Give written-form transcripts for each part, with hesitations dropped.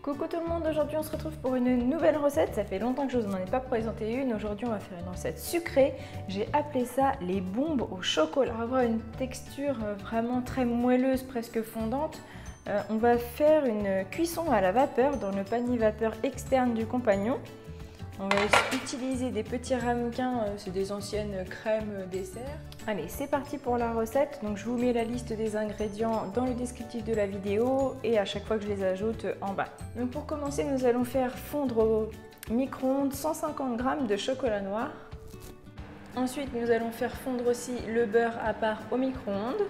Coucou tout le monde, aujourd'hui on se retrouve pour une nouvelle recette. Ça fait longtemps que je vous en ai pas présenté une. Aujourd'hui on va faire une recette sucrée. J'ai appelé ça les bombes au chocolat. On va avoir une texture vraiment très moelleuse, presque fondante. On va faire une cuisson à la vapeur dans le panier vapeur externe du compagnon. On va utiliser des petits ramequins, c'est des anciennes crèmes dessert. Allez, c'est parti pour la recette. Donc je vous mets la liste des ingrédients dans le descriptif de la vidéo et à chaque fois que je les ajoute en bas. Donc pour commencer, nous allons faire fondre au micro-ondes 150 g de chocolat noir. Ensuite, nous allons faire fondre aussi le beurre à part au micro-ondes.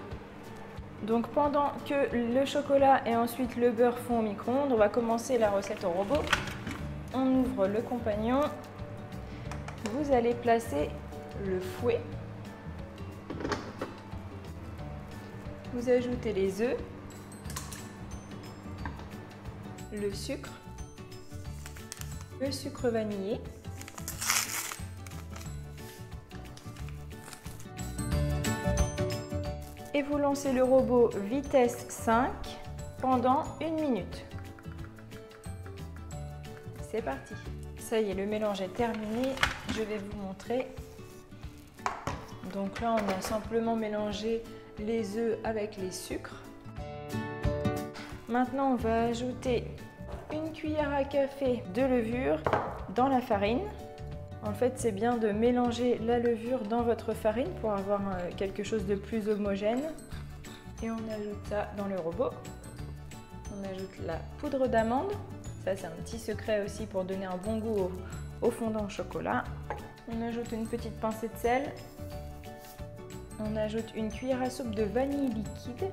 Donc pendant que le chocolat et ensuite le beurre font au micro-ondes, on va commencer la recette au robot. On ouvre le compagnon, vous allez placer le fouet, vous ajoutez les œufs, le sucre vanillé, et vous lancez le robot vitesse 5 pendant 1 minute. C'est parti. Ça y est, le mélange est terminé. Je vais vous montrer. Donc là, on a simplement mélangé les œufs avec les sucres. Maintenant, on va ajouter 1 cuillère à café de levure dans la farine. En fait, c'est bien de mélanger la levure dans votre farine pour avoir quelque chose de plus homogène. Et on ajoute ça dans le robot. On ajoute la poudre d'amande. Ça, c'est un petit secret aussi pour donner un bon goût au fondant au chocolat. On ajoute une petite pincée de sel. On ajoute 1 cuillère à soupe de vanille liquide.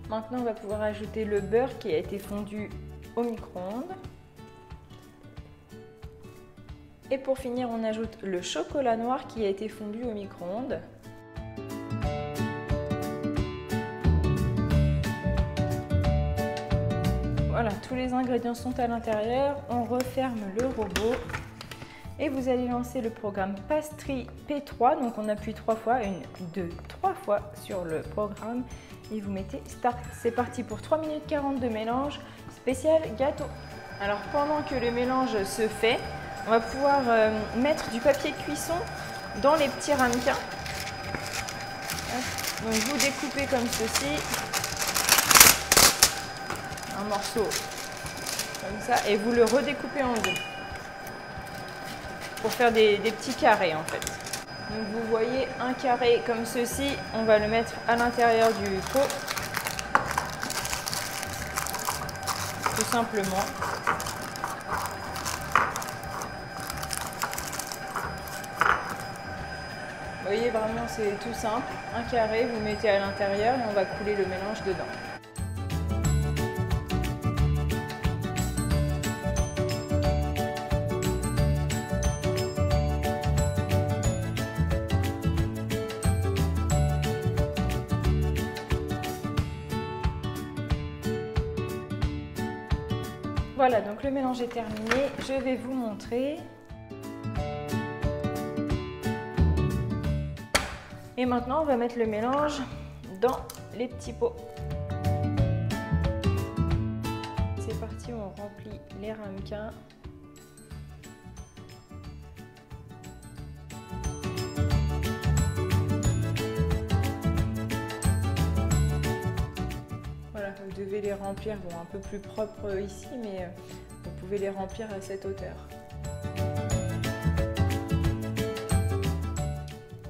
Maintenant, on va pouvoir ajouter le beurre qui a été fondu au micro-ondes. Et pour finir, on ajoute le chocolat noir qui a été fondu au micro-ondes. Voilà, tous les ingrédients sont à l'intérieur. On referme le robot et vous allez lancer le programme Pastry P3. Donc on appuie 3 fois, 1, 2, 3 fois sur le programme et vous mettez Start. C'est parti pour 3 minutes 40 de mélange spécial gâteau. Alors pendant que le mélange se fait, on va pouvoir mettre du papier de cuisson dans les petits ramequins. Donc vous découpez comme ceci. Un morceau comme ça et vous le redécoupez en deux pour faire des petits carrés en fait. Donc vous voyez un carré comme ceci, on va le mettre à l'intérieur du pot tout simplement. Vous voyez vraiment c'est tout simple, un carré vous mettez à l'intérieur et on va couler le mélange dedans. Voilà, donc le mélange est terminé. Je vais vous montrer. Et maintenant, on va mettre le mélange dans les petits pots. C'est parti, on remplit les ramequins. Vous devez les remplir, bon, un peu plus propre ici, mais vous pouvez les remplir à cette hauteur.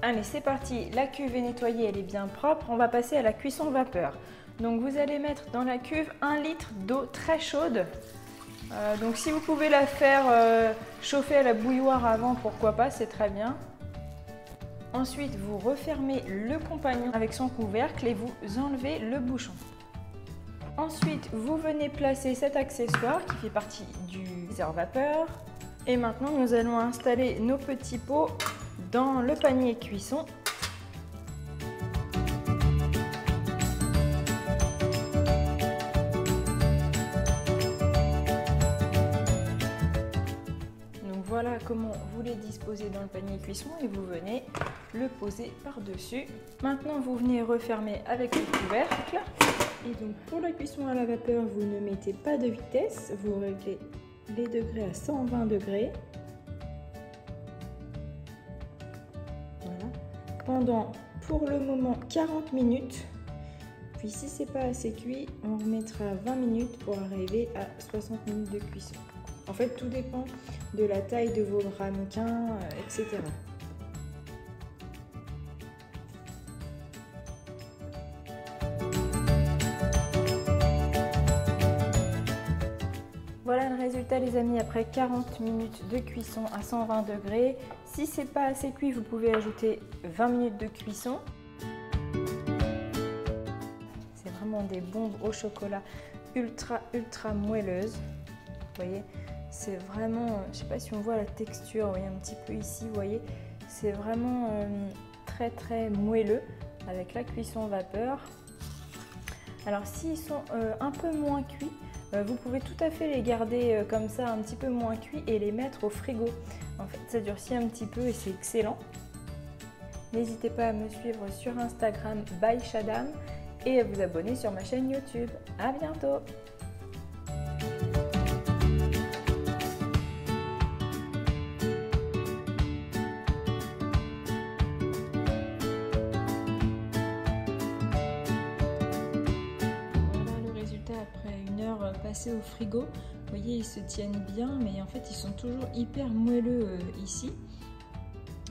Allez, c'est parti, la cuve est nettoyée, elle est bien propre. On va passer à la cuisson vapeur. Donc vous allez mettre dans la cuve 1 litre d'eau très chaude. Donc si vous pouvez la faire chauffer à la bouilloire avant, pourquoi pas, c'est très bien. Ensuite, vous refermez le compagnon avec son couvercle et vous enlevez le bouchon. Ensuite, vous venez placer cet accessoire qui fait partie du vapeur. Et maintenant, nous allons installer nos petits pots dans le panier cuisson. Donc voilà comment vous les disposez dans le panier cuisson et vous venez le poser par-dessus. Maintenant, vous venez refermer avec le couvercle. Et donc, pour la cuisson à la vapeur, vous ne mettez pas de vitesse. Vous réglez les degrés à 120 degrés. Voilà. Pendant, pour le moment, 40 minutes. Puis si c'est pas assez cuit, on remettra 20 minutes pour arriver à 60 minutes de cuisson. En fait, tout dépend de la taille de vos ramequins, etc. Voilà le résultat les amis après 40 minutes de cuisson à 120 degrés. Si c'est pas assez cuit, vous pouvez ajouter 20 minutes de cuisson. C'est vraiment des bombes au chocolat ultra moelleuses. Vous voyez, c'est vraiment, je sais pas si on voit la texture, vous voyez un petit peu ici, vous voyez, c'est vraiment très moelleux avec la cuisson vapeur. Alors s'ils sont un peu moins cuits, vous pouvez tout à fait les garder comme ça un petit peu moins cuits et les mettre au frigo. En fait, ça durcit un petit peu et c'est excellent. N'hésitez pas à me suivre sur Instagram by Shadam et à vous abonner sur ma chaîne YouTube. À bientôt! Après une heure passée au frigo, vous voyez ils se tiennent bien, mais en fait ils sont toujours hyper moelleux ici.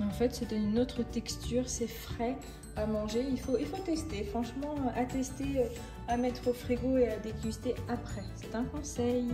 En fait c'est une autre texture, c'est frais à manger, il faut tester, franchement à tester, à mettre au frigo et à déguster après, c'est un conseil.